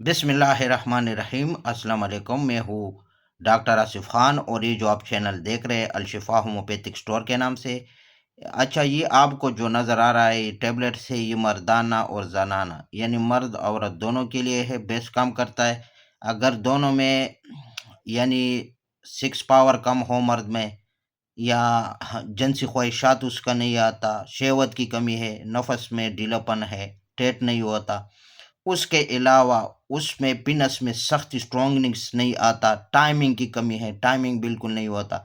बिस्मिल्लाहिर्रहमानिर्रहीम। अस्सलाम वालेकुम। मैं हूँ डॉक्टर आसिफ खान और ये जो आप चैनल देख रहे हैं अलशिफा होम्योपैथिक स्टोर के नाम से। अच्छा, ये आपको जो नज़र आ रहा है ये टैबलेट है, ये मर्दाना और जनाना यानी मर्द औरत दोनों के लिए है, बेस्ट काम करता है। अगर दोनों में यानी 6 पावर कम हो मर्द में, या जिनसी ख्वाहिशात उसका नहीं आता, शहवत की कमी है, नफस में ढीलापन है, टेट नहीं होता, उसके अलावा उसमें पिनस में सख्त स्ट्रॉन्गनेस नहीं आता, टाइमिंग की कमी है, टाइमिंग बिल्कुल नहीं होता,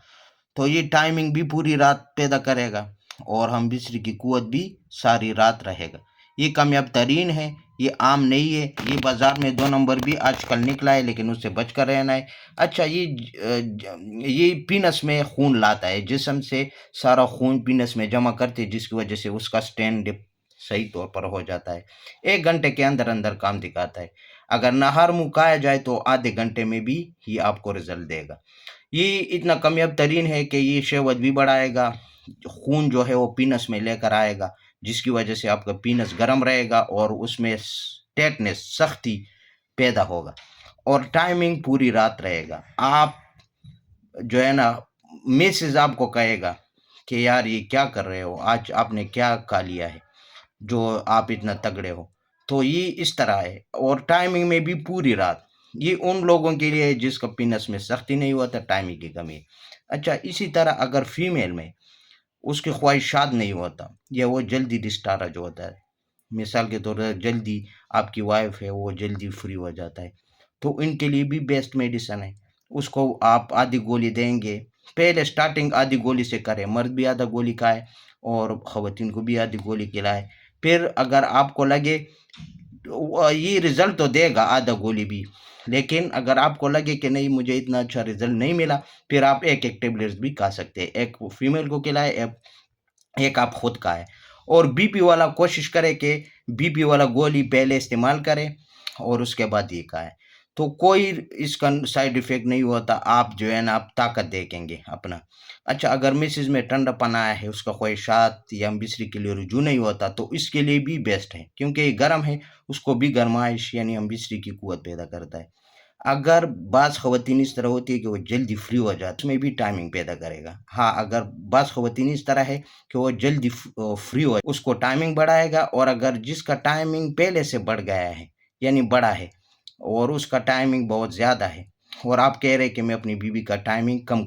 तो ये टाइमिंग भी पूरी रात पैदा करेगा और हम बिजली की कुव्वत भी सारी रात रहेगा। ये कामयाब तरीन है, ये आम नहीं है। ये बाज़ार में 2 नंबर भी आजकल निकला है, लेकिन उससे बच कर रहना है। अच्छा, ये पीनस में खून लाता है, जिस्म से सारा खून पीनस में जमा करते, जिसकी वजह से उसका स्टैंड सही तौर पर हो जाता है। 1 घंटे के अंदर अंदर काम दिखाता है। अगर नहर मुकाया जाए तो आधे घंटे में भी ये आपको रिजल्ट देगा। ये इतना कामयाब तरीन है कि ये शहवत भी बढ़ाएगा, खून जो है वो पीनस में लेकर आएगा, जिसकी वजह से आपका पीनस गर्म रहेगा और उसमें टेटनेस सख्ती पैदा होगा और टाइमिंग पूरी रात रहेगा। आप जो है ना, मिसेज आपको कहेगा कि यार ये क्या कर रहे हो, आज आपने क्या खा लिया है जो आप इतना तगड़े हो। तो ये इस तरह है और टाइमिंग में भी पूरी रात। ये उन लोगों के लिए है जिसका पीनस में सख्ती नहीं होता, टाइमिंग की कमी है। अच्छा, इसी तरह अगर फीमेल में उसकी ख्वाहिशात नहीं होता या वो जल्दी डिस्चार्ज होता है, मिसाल के तौर पर जल्दी आपकी वाइफ है वो जल्दी फ्री हो जाता है, तो इनके लिए भी बेस्ट मेडिसन है। उसको आप आधी गोली देंगे, पहले स्टार्टिंग आधी गोली से करें, मर्द भी आधा गोली खाए और ख़वातीन को भी आधी गोली खिलाए। फिर अगर आपको लगे ये रिज़ल्ट तो देगा आधा गोली भी, लेकिन अगर आपको लगे कि नहीं मुझे इतना अच्छा रिज़ल्ट नहीं मिला, फिर आप एक एक टेबलेट्स भी खा सकते हैं। एक फीमेल को खिलाए, एक आप खुद खाएँ। और बीपी वाला कोशिश करें कि बीपी वाला गोली पहले इस्तेमाल करें और उसके बाद ये खाएँ। तो कोई इसका साइड इफ़ेक्ट नहीं होता, आप जो है ना आप ताकत देखेंगे अपना। अच्छा, अगर मिसेज़ में ठंडापन आया है, उसका ख्वाहिशात या बिस्तर के लिए रुजू नहीं होता, तो इसके लिए भी बेस्ट है, क्योंकि ये गर्म है, उसको भी गरमाइश यानी हम बिस्तर की कुव्वत पैदा करता है। अगर बाज़ ख़वातीन इस तरह होती है कि वो जल्दी फ्री हो जाती है, उसमें भी टाइमिंग पैदा करेगा। हाँ, अगर बाज़ ख़वातीन इस तरह है कि वो जल्दी फ्री हो, उसको टाइमिंग बढ़ाएगा। और अगर जिसका टाइमिंग पहले से बढ़ गया है यानी बड़ा है और उसका टाइमिंग बहुत ज़्यादा है और आप कह रहे हैं कि मैं अपनी बीवी का टाइमिंग कम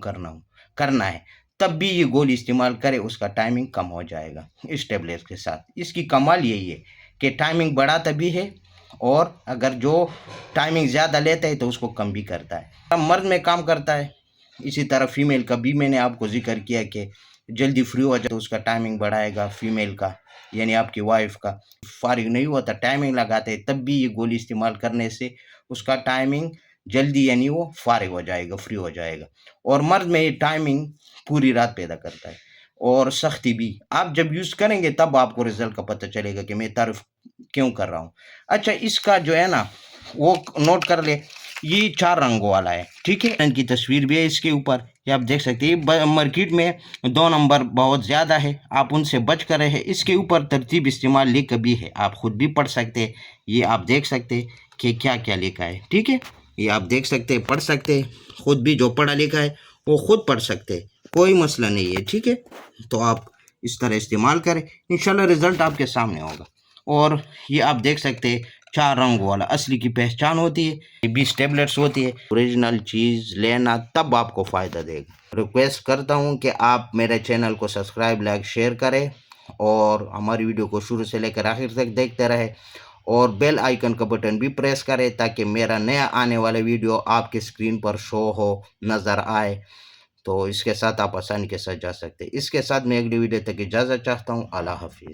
करना है, तब भी ये गोली इस्तेमाल करे, उसका टाइमिंग कम हो जाएगा इस टेबलेट के साथ। इसकी कमाल यही है कि टाइमिंग बढ़ाता भी है और अगर जो टाइमिंग ज़्यादा लेता है तो उसको कम भी करता है। अब मर्द में काम करता है, इसी तरह फीमेल का भी मैंने आपको जिक्र किया कि जल्दी फ्री हो जाए तो उसका टाइमिंग बढ़ाएगा फीमेल का, यानी आपकी वाइफ का। फारिग नहीं होता, टाइमिंग लगाते हैं, तब भी ये गोली इस्तेमाल करने से उसका टाइमिंग जल्दी यानी वो फारिग हो जाएगा, फ्री हो जाएगा। और मर्द में ये टाइमिंग पूरी रात पैदा करता है और सख्ती भी। आप जब यूज़ करेंगे तब आपको रिजल्ट का पता चलेगा कि मैं तारीफ क्यों कर रहा हूँ। अच्छा, इसका जो है ना वो नोट कर ले, ये 4 रंगों वाला है, ठीक है। इनकी तस्वीर भी है इसके ऊपर, ये आप देख सकते हैं। मार्केट में 2 नंबर बहुत ज़्यादा है, आप उनसे बच कर रहे। इसके ऊपर तरतीब इस्तेमाल लिखा भी है, आप खुद भी पढ़ सकते हैं। ये आप देख सकते हैं कि क्या क्या लिखा है, ठीक है। ये आप देख सकते हैं, पढ़ सकते हैं, खुद भी जो पढ़ा लिखा है वो खुद पढ़ सकते हैं, कोई मसला नहीं है, ठीक है। तो आप इस तरह इस्तेमाल करें, इंशाल्लाह रिज़ल्ट आपके सामने होगा। और ये आप देख सकते हैं 4 रंग वाला असली की पहचान होती है, ये 20 टेबलेट्स होती है। ओरिजिनल चीज़ लेना तब आपको फ़ायदा देगा। रिक्वेस्ट करता हूँ कि आप मेरे चैनल को सब्सक्राइब, लाइक, शेयर करें और हमारी वीडियो को शुरू से लेकर आखिर तक देखते रहें और बेल आइकन का बटन भी प्रेस करें ताकि मेरा नया आने वाला वीडियो आपके स्क्रीन पर शो हो, नज़र आए। तो इसके साथ आप आसानी के साथ जा सकते हैं। इसके साथ मैं अगली वीडियो तक इजाज़त चाहता हूँ। अल्लाह हाफिज़।